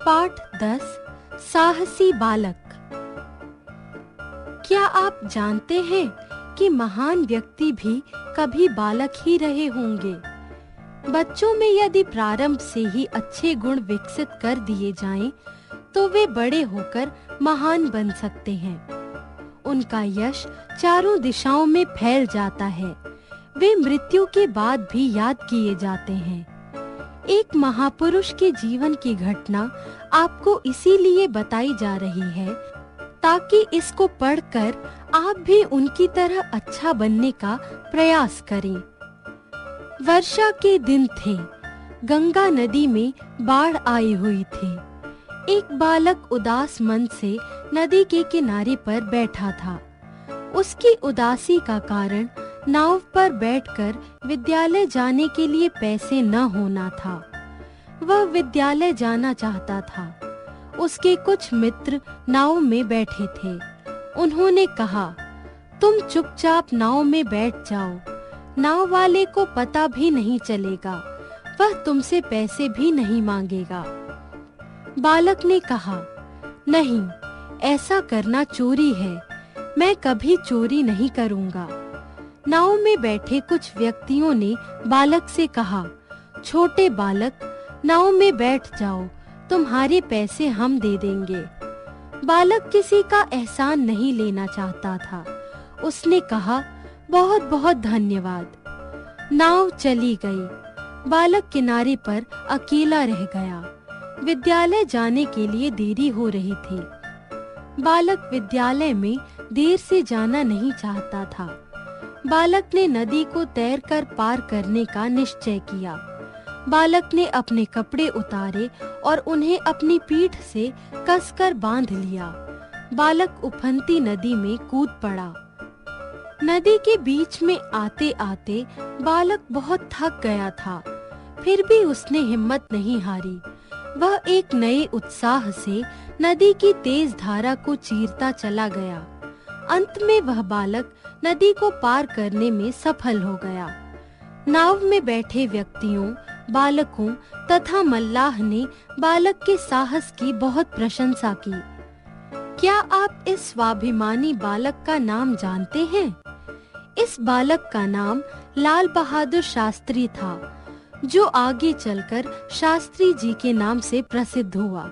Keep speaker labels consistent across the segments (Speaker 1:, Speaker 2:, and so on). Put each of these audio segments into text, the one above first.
Speaker 1: पाठ 10 साहसी बालक। क्या आप जानते हैं कि महान व्यक्ति भी कभी बालक ही रहे होंगे। बच्चों में यदि प्रारंभ से ही अच्छे गुण विकसित कर दिए जाएं, तो वे बड़े होकर महान बन सकते हैं। उनका यश चारों दिशाओं में फैल जाता है। वे मृत्यु के बाद भी याद किए जाते हैं। एक महापुरुष के जीवन की घटना आपको इसीलिए बताई जा रही है ताकि इसको पढ़कर आप भी उनकी तरह अच्छा बनने का प्रयास करें। वर्षा के दिन थे। गंगा नदी में बाढ़ आई हुई थी। एक बालक उदास मन से नदी के किनारे पर बैठा था। उसकी उदासी का कारण नाव पर बैठकर विद्यालय जाने के लिए पैसे न होना था। वह विद्यालय जाना चाहता था। उसके कुछ मित्र नाव में बैठे थे। उन्होंने कहा, तुम चुपचाप नाव में बैठ जाओ। नाव वाले को पता भी नहीं चलेगा। वह तुमसे पैसे भी नहीं मांगेगा। बालक ने कहा, नहीं, ऐसा करना चोरी है। मैं कभी चोरी नहीं करूंगा। नाव में बैठे कुछ व्यक्तियों ने बालक से कहा, छोटे बालक, नाव में बैठ जाओ, तुम्हारे पैसे हम दे देंगे। बालक किसी का एहसान नहीं लेना चाहता था। उसने कहा, बहुत बहुत धन्यवाद। नाव चली गई। बालक किनारे पर अकेला रह गया। विद्यालय जाने के लिए देरी हो रही थी। बालक विद्यालय में देर से जाना नहीं चाहता था। बालक ने नदी को तैरकर पार करने का निश्चय किया। बालक ने अपने कपड़े उतारे और उन्हें अपनी पीठ से कसकर बांध लिया। बालक उफनती नदी में कूद पड़ा। नदी के बीच में आते आते बालक बहुत थक गया था। फिर भी उसने हिम्मत नहीं हारी। वह एक नए उत्साह से नदी की तेज धारा को चीरता चला गया। अंत में वह बालक नदी को पार करने में सफल हो गया। नाव में बैठे व्यक्तियों, बालकों तथा मल्लाह ने बालक के साहस की बहुत प्रशंसा की। क्या आप इस स्वाभिमानी बालक का नाम जानते हैं? इस बालक का नाम लाल बहादुर शास्त्री था, जो आगे चलकर शास्त्री जी के नाम से प्रसिद्ध हुआ।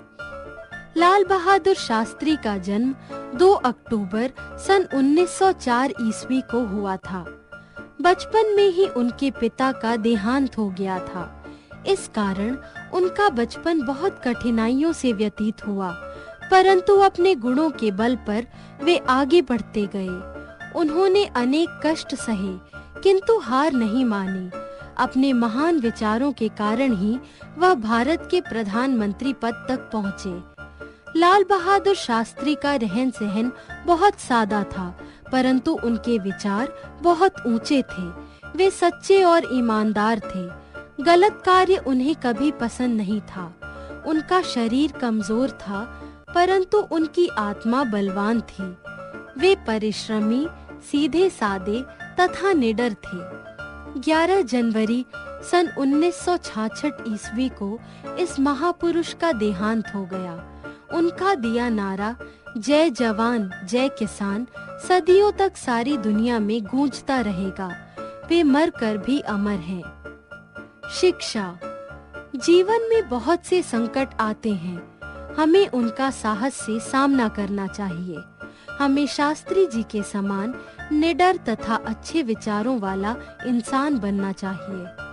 Speaker 1: लाल बहादुर शास्त्री का जन्म 2 अक्टूबर सन 1904 ईस्वी को हुआ था। बचपन में ही उनके पिता का देहांत हो गया था। इस कारण उनका बचपन बहुत कठिनाइयों से व्यतीत हुआ, परंतु अपने गुणों के बल पर वे आगे बढ़ते गए। उन्होंने अनेक कष्ट सहे, किंतु हार नहीं मानी। अपने महान विचारों के कारण ही वह भारत के प्रधानमंत्री पद तक पहुँचे। लाल बहादुर शास्त्री का रहन सहन बहुत सादा था, परंतु उनके विचार बहुत ऊंचे थे। वे सच्चे और ईमानदार थे। गलत कार्य उन्हें कभी पसंद नहीं था। उनका शरीर कमजोर था, परंतु उनकी आत्मा बलवान थी। वे परिश्रमी, सीधे सादे तथा निडर थे। 11 जनवरी सन 1966 ईस्वी को इस महापुरुष का देहांत हो गया। उनका दिया नारा जय जवान जय किसान सदियों तक सारी दुनिया में गूंजता रहेगा। वे मरकर भी अमर हैं। शिक्षा। जीवन में बहुत से संकट आते हैं। हमें उनका साहस से सामना करना चाहिए। हमें शास्त्री जी के समान निडर तथा अच्छे विचारों वाला इंसान बनना चाहिए।